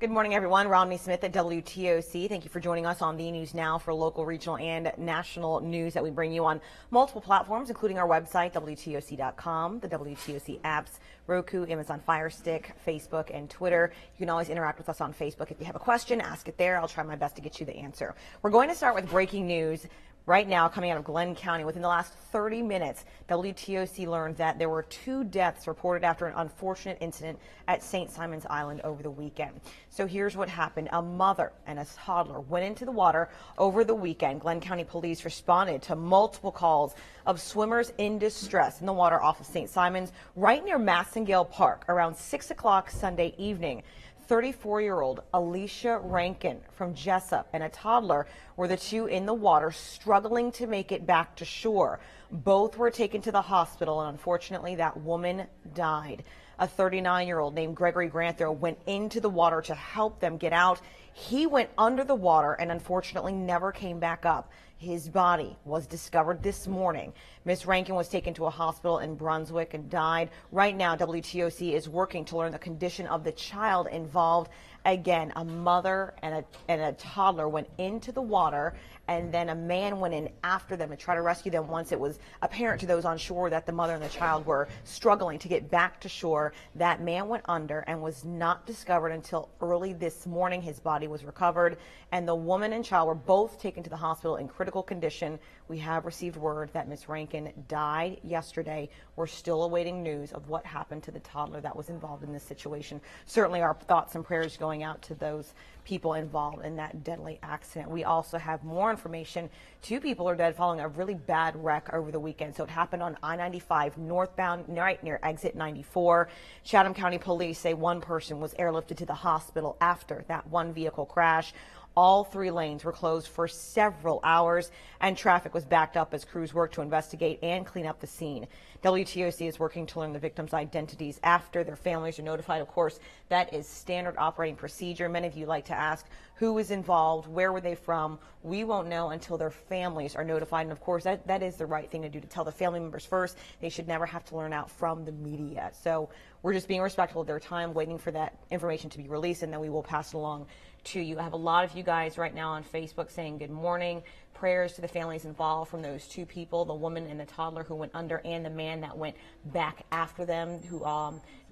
Good morning, everyone. Romney Smith at WTOC. Thank you for joining us on the News Now for local, regional, and national news that we bring you on multiple platforms, including our website, WTOC.com, the WTOC apps, Roku, Amazon Fire Stick, Facebook, and Twitter. You can always interact with us on Facebook. If you have a question, ask it there. I'll try my best to get you the answer. We're going to start with breaking news. Right now, coming out of Glenn County, within the last 30 minutes, WTOC learned that there were 2 deaths reported after an unfortunate incident at St. Simon's Island over the weekend. So here's what happened. A mother and a toddler went into the water over the weekend. Glenn County Police responded to multiple calls of swimmers in distress in the water off of St. Simon's, right near Massengale Park, around 6 o'clock Sunday evening. 34-year-old Alicia Rankin from Jessup and a toddler were the 2 in the water struggling to make it back to shore. Both were taken to the hospital, and unfortunately that woman died. A 39-year-old named Gregory Granther went into the water to help them get out. He went under the water and unfortunately never came back up. His body was discovered this morning. Miss Rankin was taken to a hospital in Brunswick and died. Right now, WTOC is working to learn the condition of the child involved. Again, a mother and a toddler went into the water, and then a man went in after them to try to rescue them once it was apparent to those on shore that the mother and the child were struggling to get back to shore. That man went under and was not discovered until early this morning. His body was recovered, and the woman and child were both taken to the hospital in critical condition. We have received word that Miss Rankin died yesterday. We're still awaiting news of what happened to the toddler that was involved in this situation. Certainly our thoughts and prayers going out to those people involved in that deadly accident. We also have more information. 2 people are dead following a really bad wreck over the weekend. So it happened on I-95 northbound, right near exit 94. Chatham County Police say 1 person was airlifted to the hospital after that one vehicle crash. All 3 lanes were closed for several hours, and traffic was backed up as crews worked to investigate and clean up the scene. WTOC is working to learn the victims' identities after their families are notified. Of course, that is standard operating procedure. Many of you like to ask who was involved, where were they from. We won't know until their families are notified. And of course, that is the right thing to do, to tell the family members first. They should never have to learn out from the media. So we're just being respectful of their time, waiting for that information to be released, and then we will pass it along to you. I have a lot of you guys right now on Facebook saying good morning. Prayers to the families involved from those 2 people, the woman and the toddler who went under, and the man that went back after them who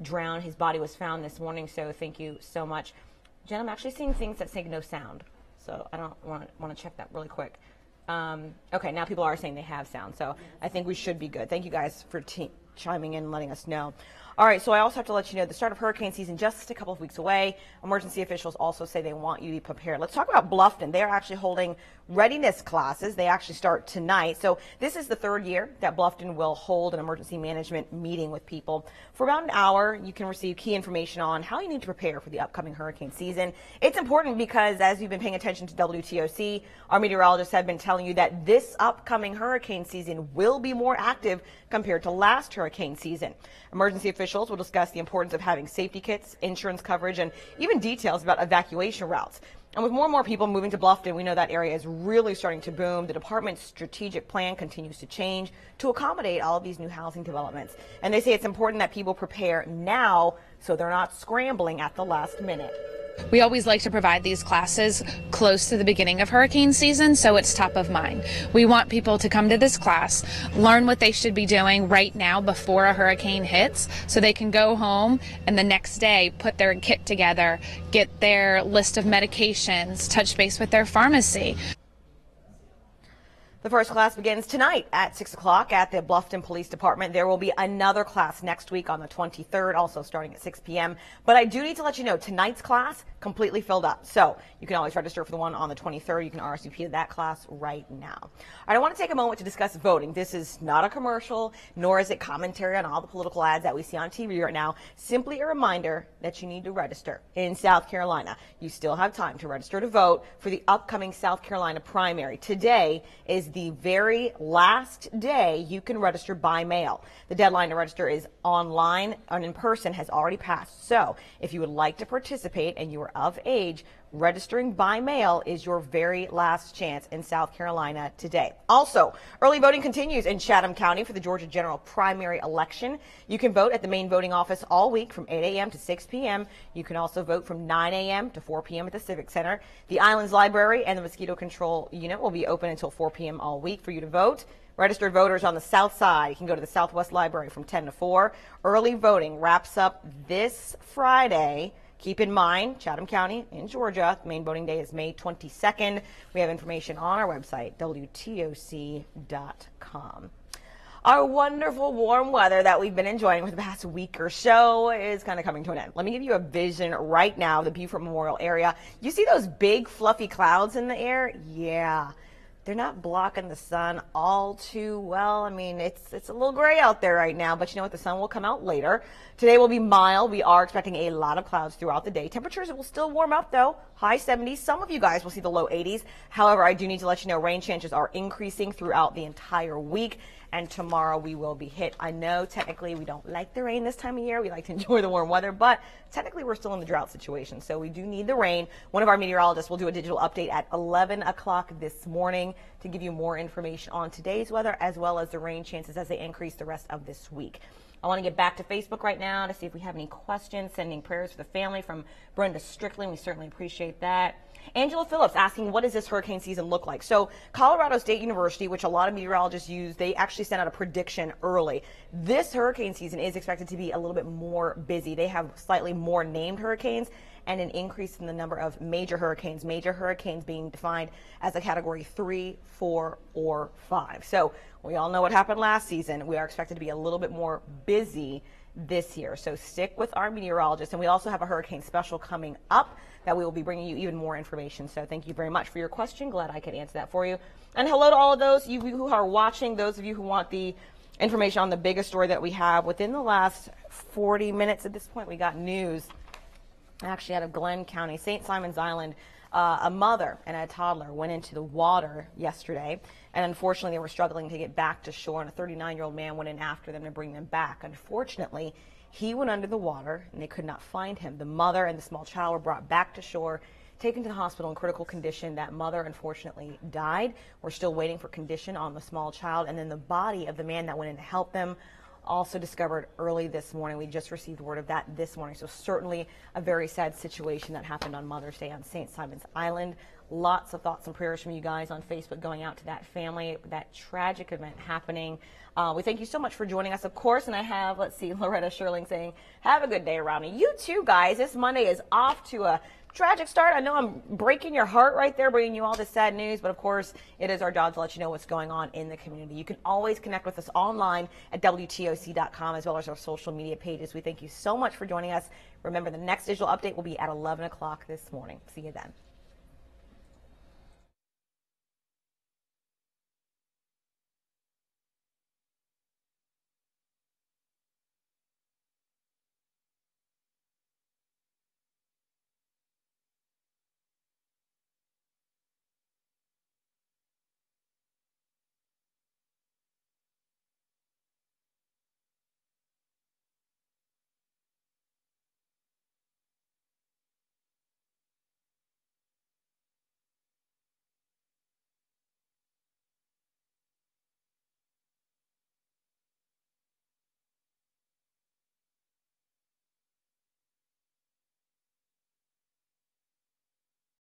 drowned. His body was found this morning, so thank you so much. Jen, I'm actually seeing things that say no sound, so I don't want to check that really quick. Okay, now people are saying they have sound, so I think we should be good. Thank you guys for chiming in and letting us know. All right, so I also have to let you know the start of hurricane season just a couple of weeks away. Emergency officials also say they want you to be prepared. Let's talk about Bluffton. They're actually holding readiness classes. They actually start tonight. So this is the 3rd year that Bluffton will hold an emergency management meeting with people. For about an hour, you can receive key information on how you need to prepare for the upcoming hurricane season. It's important because as you've been paying attention to WTOC, our meteorologists have been telling you that this upcoming hurricane season will be more active compared to last hurricane season. Emergency officials will discuss the importance of having safety kits, insurance coverage, and even details about evacuation routes. And with more and more people moving to Bluffton, we know that area is really starting to boom. The department's strategic plan continues to change to accommodate all of these new housing developments. And they say it's important that people prepare now so they're not scrambling at the last minute. We always like to provide these classes close to the beginning of hurricane season, so it's top of mind. We want people to come to this class, learn what they should be doing right now before a hurricane hits, so they can go home and the next day put their kit together, get their list of medications, touch base with their pharmacy. The first class begins tonight at 6 o'clock at the Bluffton Police Department. There will be another class next week on the 23rd, also starting at 6 p.m. But I do need to let you know tonight's class completely filled up. So you can always register for the one on the 23rd. You can RSVP to that class right now. All right, I want to take a moment to discuss voting. This is not a commercial, nor is it commentary on all the political ads that we see on TV right now. Simply a reminder that you need to register in South Carolina. You still have time to register to vote for the upcoming South Carolina primary. Today is the very last day you can register by mail. The deadline to register is online and in person has already passed. So if you would like to participate and you are of age, registering by mail is your very last chance in South Carolina today. Also, early voting continues in Chatham County for the Georgia general primary election. You can vote at the main voting office all week from 8 a.m. to 6 p.m. You can also vote from 9 a.m. to 4 p.m. at the Civic Center. The Islands Library and the Mosquito Control Unit will be open until 4 p.m. all week for you to vote. Registered voters on the south side, you can go to the Southwest Library from 10 to 4. Early voting wraps up this Friday. Keep in mind, Chatham County in Georgia, the main voting day is May 22nd. We have information on our website, WTOC.com. Our wonderful warm weather that we've been enjoying for the past week or so is kind of coming to an end. Let me give you a vision right now of the Beaufort Memorial area. You see those big fluffy clouds in the air? Yeah. They're not blocking the sun all too well. I mean, it's a little gray out there right now, but you know what? The sun will come out later. Today will be mild. We are expecting a lot of clouds throughout the day. Temperatures will still warm up, though. High 70s. Some of you guys will see the low 80s. However, I do need to let you know rain chances are increasing throughout the entire week, and tomorrow we will be hit. I know technically we don't like the rain this time of year. We like to enjoy the warm weather, but technically we're still in the drought situation, so we do need the rain. One of our meteorologists will do a digital update at 11 o'clock this morning to give you more information on today's weather as well as the rain chances as they increase the rest of this week. I want to get back to Facebook right now to see if we have any questions. Sending prayers for the family from Brenda Strickland. We certainly appreciate that. Angela Phillips asking, what does this hurricane season look like? So Colorado State University, which a lot of meteorologists use, they actually sent out a prediction early. This hurricane season is expected to be a little bit more busy. They have slightly more named hurricanes and an increase in the number of major hurricanes being defined as a category 3, 4, or 5. So we all know what happened last season. We are expected to be a little bit more busy this year. So stick with our meteorologists. And we also have a hurricane special coming up that we will be bringing you even more information. So thank you very much for your question. Glad I could answer that for you. And hello to all of those you who are watching, those of you who want the information on the biggest story that we have. Within the last 40 minutes at this point, we got news actually out of Glenn County, St. Simons Island. A mother and a toddler went into the water yesterday, and unfortunately they were struggling to get back to shore, and a 39-year-old man went in after them to bring them back. Unfortunately, he went under the water and they could not find him. The mother and the small child were brought back to shore, taken to the hospital in critical condition. That mother unfortunately died. We're still waiting for condition on the small child, and then the body of the man that went in to help them also discovered early this morning. We just received word of that this morning. So certainly a very sad situation that happened on Mother's Day on St. Simons Island. Lots of thoughts and prayers from you guys on Facebook going out to that family, that tragic event happening. We thank you so much for joining us, of course. And I have, let's see, Loretta Sherling saying, have a good day around me. You too, guys. This Monday is off to a tragic start. I know I'm breaking your heart right there, bringing you all this sad news, but of course it is our job to let you know what's going on in the community. You can always connect with us online at WTOC.com as well as our social media pages. We thank you so much for joining us. Remember, the next digital update will be at 11 o'clock this morning. See you then.